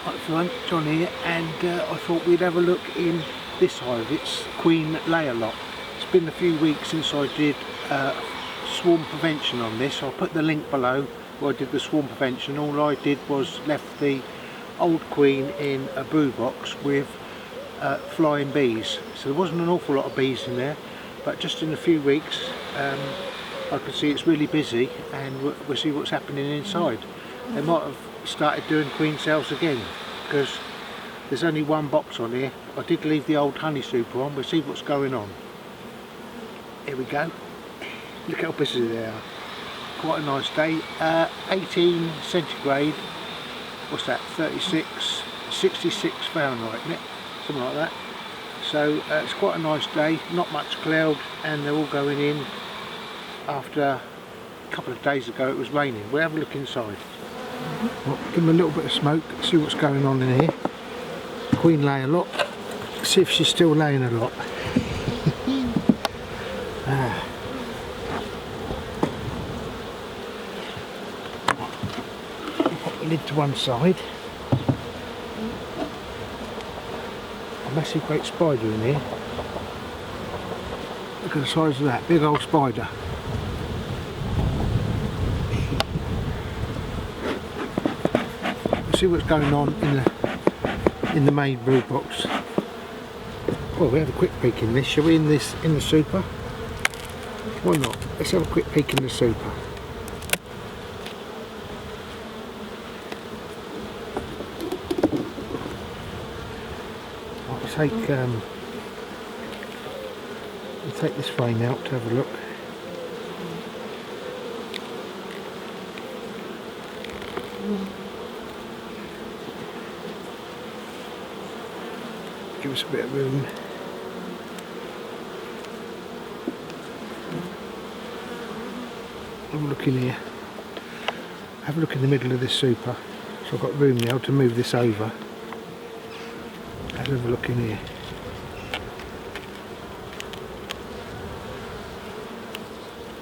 Hi everyone, John here, and I thought we'd have a look in this hive. It's Queen Layalot. It's been a few weeks since I did swarm prevention on this. I'll put the link below where I did the swarm prevention. All I did was left the old queen in a brew box with flying bees. So there wasn't an awful lot of bees in there, but just in a few weeks I can see it's really busy, and we'll see what's happening inside. They might have started doing queen cells again, because there's only one box on here. I did leave the old honey super on. We'll see what's going on. Here we go. Look how busy they are. Quite a nice day. 18 centigrade. What's that? 66 Fahrenheit, isn't it? Something like that. So it's quite a nice day. Not much cloud, and they're all going in after a couple of days ago it was raining. We'll have a look inside. Well, give them a little bit of smoke, see what's going on in here. Queen lay a lot. See if she's still laying a lot. Put the lid to one side. A massive great spider in here. Look at the size of that, big old spider. See what's going on in the main brew box. Well, we have a quick peek in this. Shall we in the super? Why not? Let's have a quick peek in the super. I'll take this frame out to have a look. Give us a bit of room. Have a look in here. Have a look in the middle of this super. So I've got room now to move this over. Have a look in here.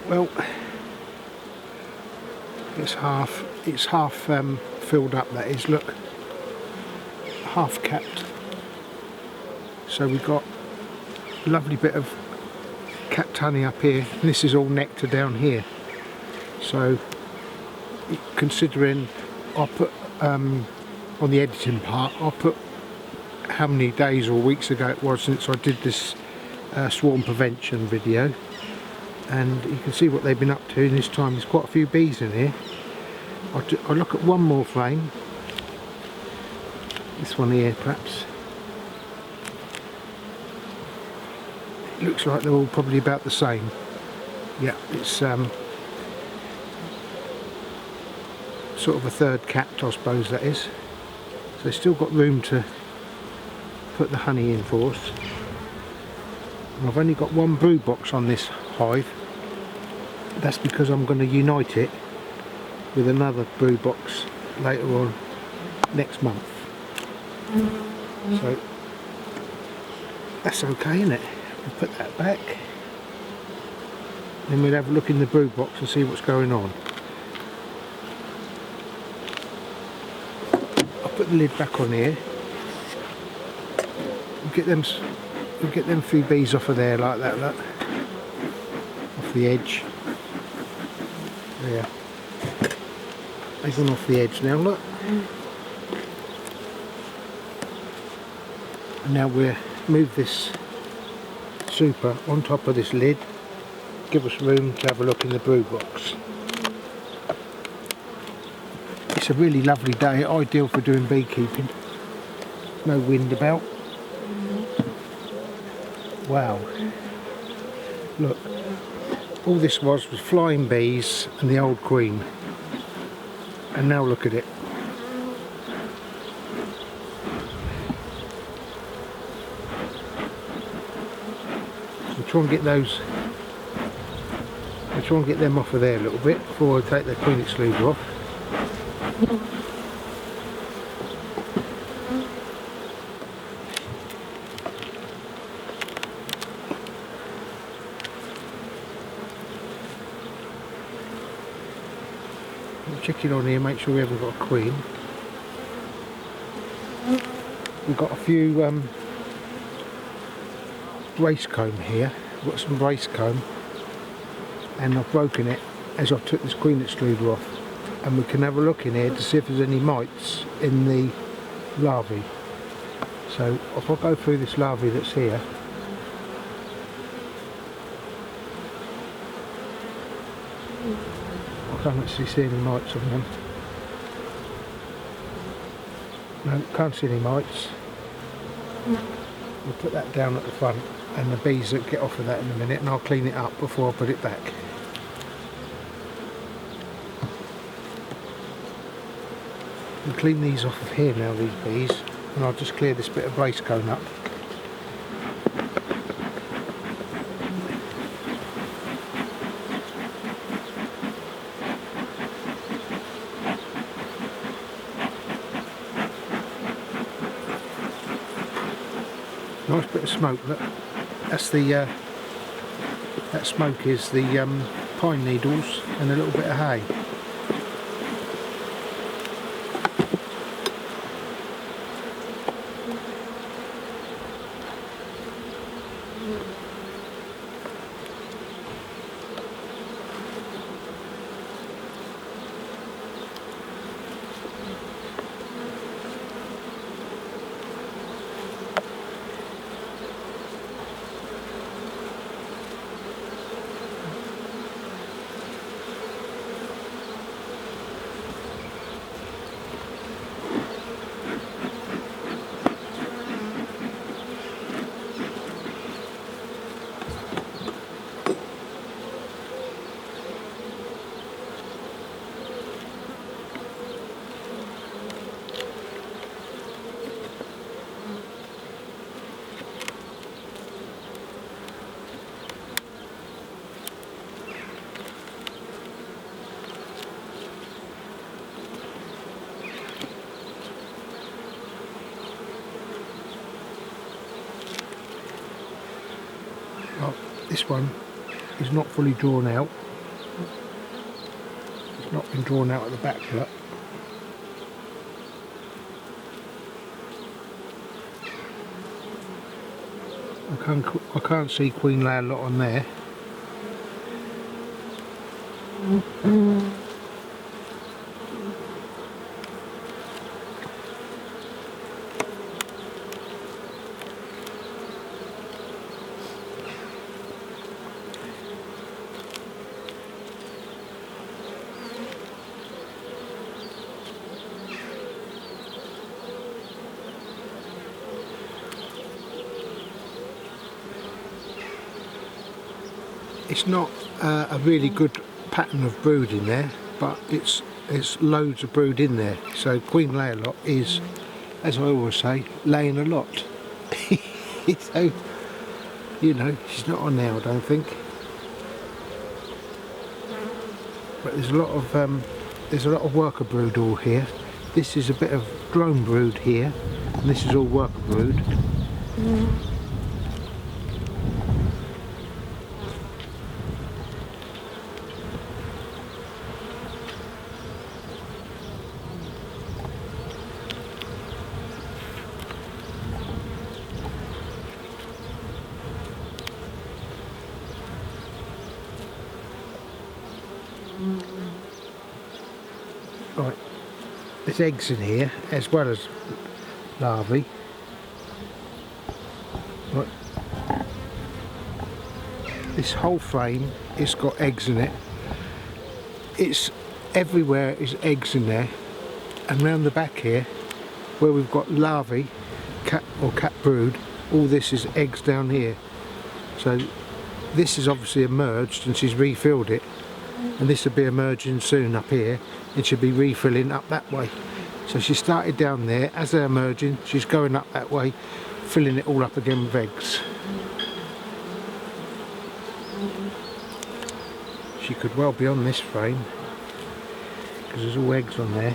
Well, it's half filled up, that is, look. Half capped. So we've got a lovely bit of capped honey up here, and this is all nectar down here. So considering I'll put on the editing part, I'll put how many days or weeks ago it was since I did this swarm prevention video, and you can see what they've been up to. And this time there's quite a few bees in here. I'll look at one more frame, this one here perhaps. Looks like they're all probably about the same. Yeah, it's sort of a third capped, I suppose that is. So they've still got room to put the honey in for us. And I've only got one brew box on this hive. That's because I'm going to unite it with another brew box later on next month. So that's okay, isn't it? We'll put that back, then we'll have a look in the brew box and see what's going on. I'll put the lid back on here. We'll get them few bees off of there like that, look. Off the edge. There. They've gone off the edge now, look. And now we'll move this super on top of this lid, give us room to have a look in the brew box. It's a really lovely day, ideal for doing beekeeping. No wind about. Wow, look, all this was flying bees and the old queen, and now look at it. Try and get those. I'll try and get them off of there a little bit before I take the queen sleeve off. I'll check it on here, make sure we haven't got a queen. We've got a few brace comb here. We've got some brace comb, and I've broken it as I took this queen extruder off, and we can have a look in here to see if there's any mites in the larvae. So if I go through this larvae that's here, I can't actually see any mites on them. No, can't see any mites. We'll put that down at the front, and the bees will get off of that in a minute, and I'll clean it up before I put it back. We'll clean these off of here now, these bees, and I'll just clear this bit of brace cone up. Nice bit of smoke, look. That's the that smoke is the pine needles and a little bit of hay. Oh, this one is not fully drawn out. It's not been drawn out at the back yet. I can't see Queen Layalot on there. It's not a really good pattern of brood in there, but it's loads of brood in there. So Queen Layalot is, as I always say, laying a lot. So, you know, she's not on there, I don't think. But there's a lot of worker brood all here. This is a bit of drone brood here, and this is all worker brood. Right, there's eggs in here as well as larvae. Right. This whole frame has got eggs in it. It's everywhere is eggs in there, and round the back here where we've got larvae, cat brood, all this is eggs down here. So this is obviously emerged and she's refilled it, and this will be emerging soon up here. It should be refilling up that way. So she started down there. As they're emerging, she's going up that way, filling it all up again with eggs. She could well be on this frame because there's all eggs on there.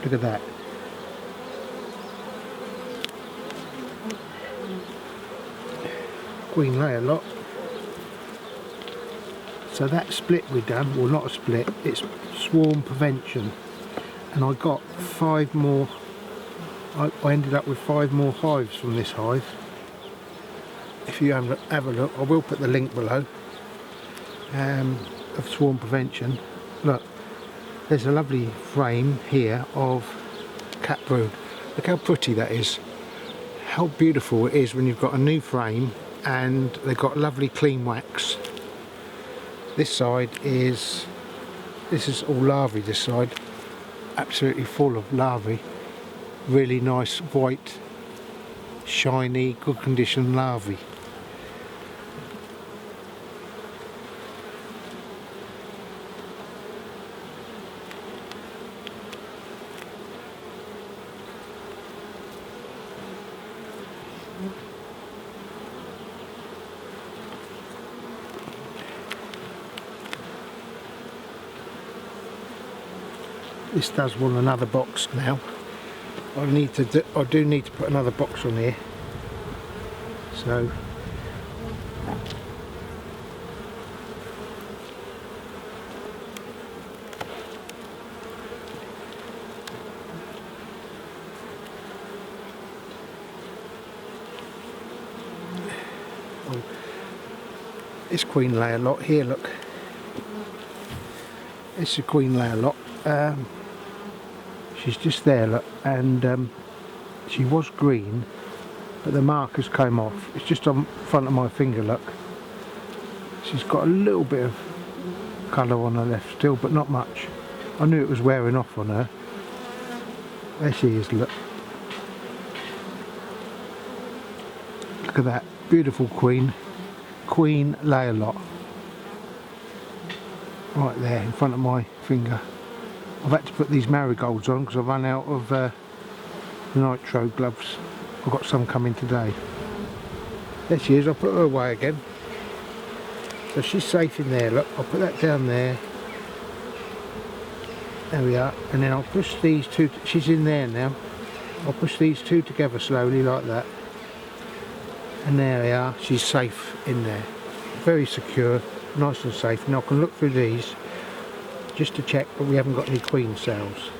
Look at that. Queen Layalot. So that split we done, well not a split, it's swarm prevention, and I got 5 more. I ended up with 5 more hives from this hive. If you have a look, I will put the link below, of swarm prevention. Look, there's a lovely frame here of cat brood. Look how pretty that is. How beautiful it is when you've got a new frame and they've got lovely clean wax. This side is, this is all larvae, this side, absolutely full of larvae. Really nice white, shiny, good condition larvae. This does want another box now. I do need to put another box on here. So it's Queen Layalot here, look. It's a Queen Layalot. She's just there, look, and she was green, but the markers came off. It's just on front of my finger, look. She's got a little bit of colour on her left still, but not much. I knew it was wearing off on her. There she is, look. Look at that, beautiful queen. Queen Layalot. Right there, in front of my finger. I've had to put these marigolds on because I've run out of the nitro gloves. I've got some coming today. There she is, I'll put her away again. So she's safe in there, look, I'll put that down there. There we are, and then I'll push these two, she's in there now. I'll push these two together slowly like that. And there we are, she's safe in there. Very secure, nice and safe. Now I can look through these just to check that we haven't got any queen cells.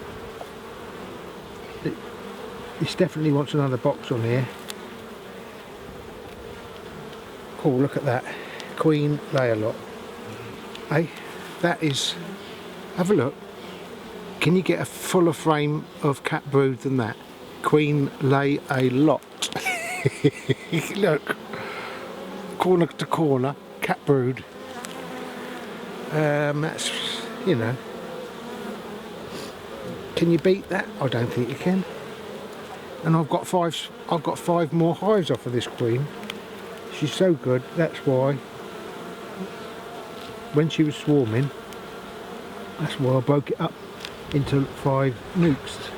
This definitely wants another box on here. Oh, look at that. Queen Layalot. Hey, that is, have a look. Can you get a fuller frame of cat brood than that? Queen Layalot. Look, corner to corner, cat brood. That's, you know, can you beat that? I don't think you can. And I've got 5 more hives off of this queen. She's so good, that's why when she was swarming, that's why I broke it up into 5 nukes.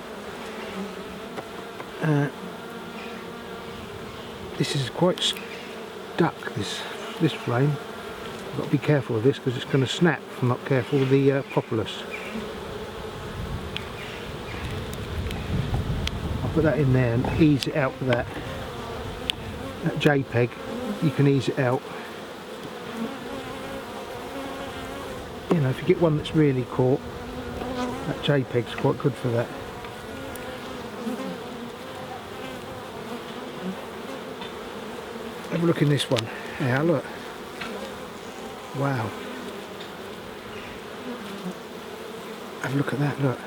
This is quite stuck, this flame. I've got to be careful of this because it's going to snap if I'm not careful with the propolis. I'll put that in there and ease it out with that JPEG. You can ease it out. You know, if you get one that's really caught, that JPEG's quite good for that. Have a look in this one. Now look. Wow. Have a look at that, look.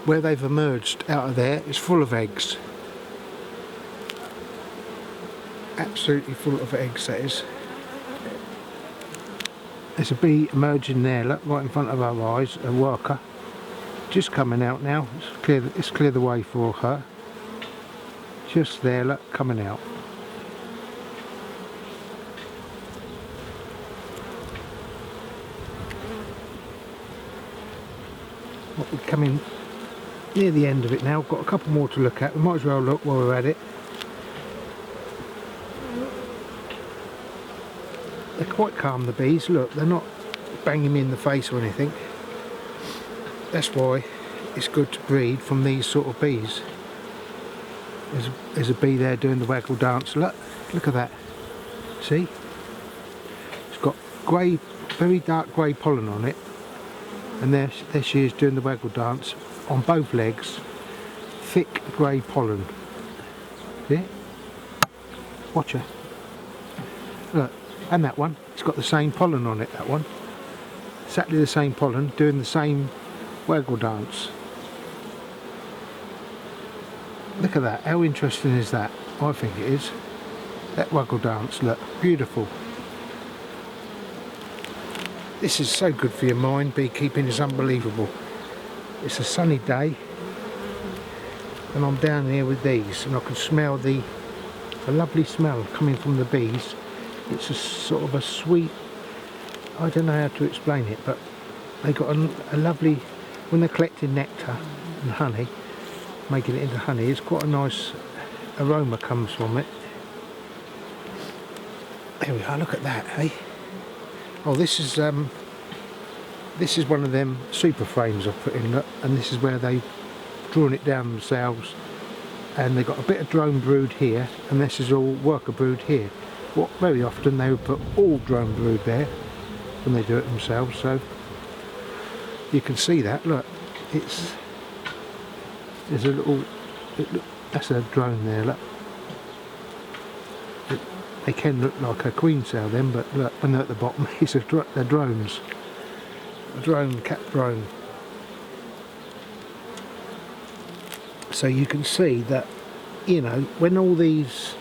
Where they've emerged out of there is full of eggs. Absolutely full of eggs, that is. There's a bee emerging there, look, right in front of our eyes, a worker. Just coming out now, it's clear the way for her. Just there, look, coming out. We're coming near the end of it now. Got a couple more to look at. We might as well look while we're at it. They're quite calm, the bees. Look, they're not banging me in the face or anything. That's why it's good to breed from these sort of bees. There's a bee there doing the waggle dance. Look at that. See? grey, very dark grey pollen on it, and there she is doing the waggle dance on both legs. Thick grey pollen. See? Watch her. Look, and that one, it's got the same pollen on it, that one. Exactly the same pollen, doing the same waggle dance. Look at that, how interesting is that? I think it is. That waggle dance, look, beautiful. This is so good for your mind, beekeeping is unbelievable. It's a sunny day, and I'm down here with these, and I can smell the lovely smell coming from the bees. It's a sort of a sweet, I don't know how to explain it, but they got a lovely, when they're collecting nectar and honey, making it into honey, it's quite a nice aroma comes from it. There we are, look at that, hey? Oh, this is one of them super frames I've put in, and this is where they've drawn it down themselves, and they've got a bit of drone brood here, and this is all worker brood here. Well, very often they would put all drone brood there when they do it themselves, so you can see that, look, there's a little, that's a drone there, look. They can look like a queen cell then, but look, when they're at the bottom, they're drones. A drone, cat drone. So you can see that, you know, when all these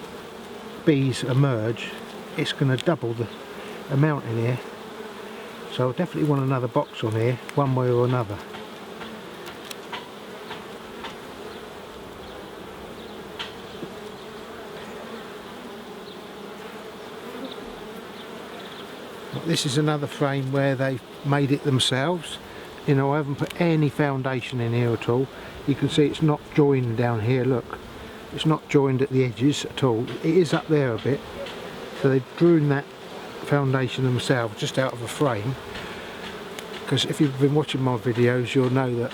bees emerge, it's going to double the amount in here. So I definitely want another box on here, one way or another. This is another frame where they've made it themselves. You know, I haven't put any foundation in here at all. You can see it's not joined down here, look. It's not joined at the edges at all. It is up there a bit. So they've drawn that foundation themselves just out of a frame. Because if you've been watching my videos, you'll know that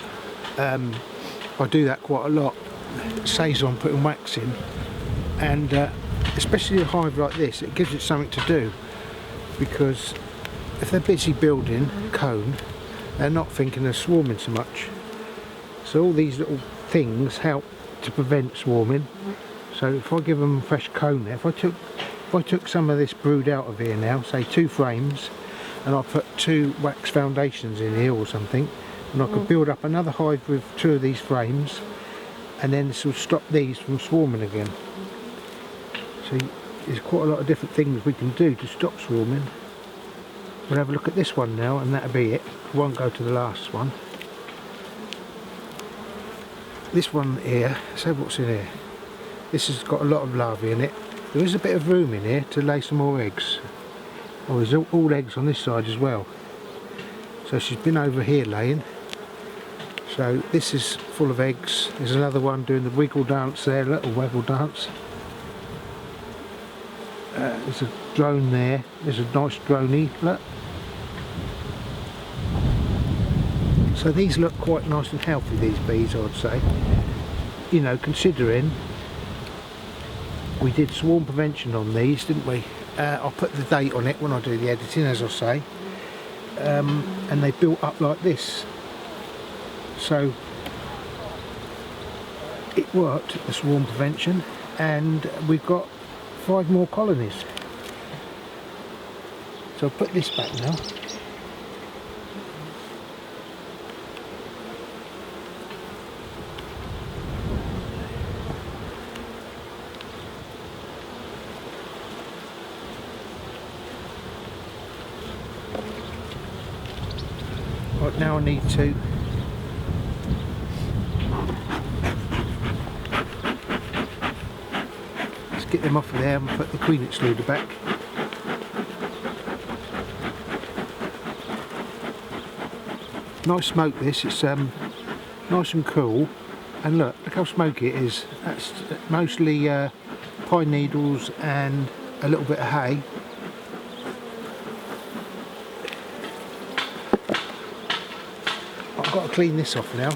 I do that quite a lot. It saves on putting wax in. And especially a hive like this, it gives it something to do. Because if they're busy building comb, they're not thinking of swarming so much. So all these little things help to prevent swarming. So if I give them fresh comb there, if I took some of this brood out of here now, say 2 frames, and I put 2 wax foundations in here or something, and I could build up another hive with 2 of these frames, and then this will stop these from swarming again. So there's quite a lot of different things we can do to stop swarming. We'll have a look at this one now, and that'll be it. We won't go to the last one. This one here, so what's in here? This has got a lot of larvae in it. There is a bit of room in here to lay some more eggs. Oh, there's all eggs on this side as well. So she's been over here laying. So this is full of eggs. There's another one doing the wiggle dance there, little waggle dance. There's a drone there. There's a nice droney, look. So these look quite nice and healthy, these bees, I'd say. You know, considering we did swarm prevention on these, didn't we? I'll put the date on it when I do the editing, as I say. And they built up like this. So it worked, the swarm prevention, and we've got 5 more colonies. So I'll put this back now. Right, now I need to get them off of there and put the queen excluder back. Nice smoke this, it's nice and cool, and look how smoky it is. That's mostly pine needles and a little bit of hay. I've got to clean this off now.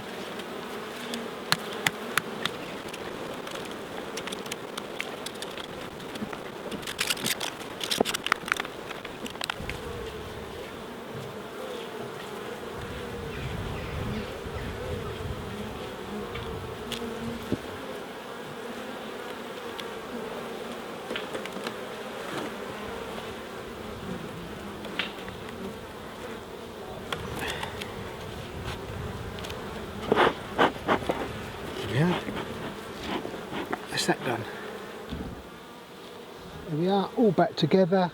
back together,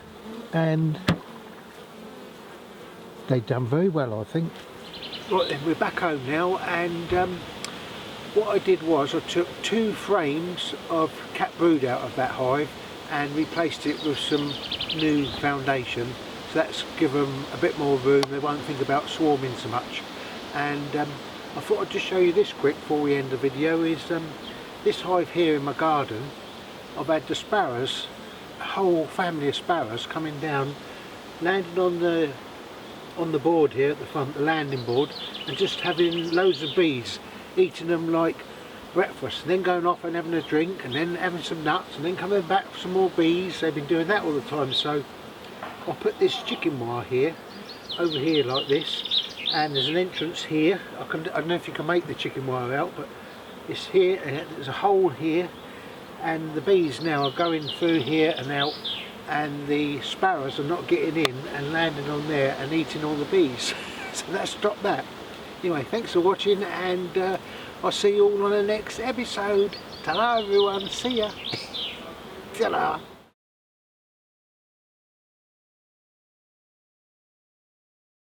and they've done very well, I think. Right then, we're back home now, and what I did was I took 2 frames of cat brood out of that hive and replaced it with some new foundation, so that's give them a bit more room, they won't think about swarming so much. And I thought I'd just show you this quick before we end the video. Is this hive here in my garden, I've had the sparrows, a whole family of sparrows coming down, landing on the board here at the front, the landing board, and just having loads of bees, eating them like breakfast, and then going off and having a drink, and then having some nuts, and then coming back for some more bees. They've been doing that all the time. So I'll put this chicken wire here, over here like this, and there's an entrance here. I don't know if you can make the chicken wire out, but it's here, and there's a hole here, and the bees now are going through here and out, and the sparrows are not getting in and landing on there and eating all the bees. So that's stopped that. Anyway, thanks for watching, and I'll see you all on the next episode. Ta-ra everyone, see ya. Ta-ra.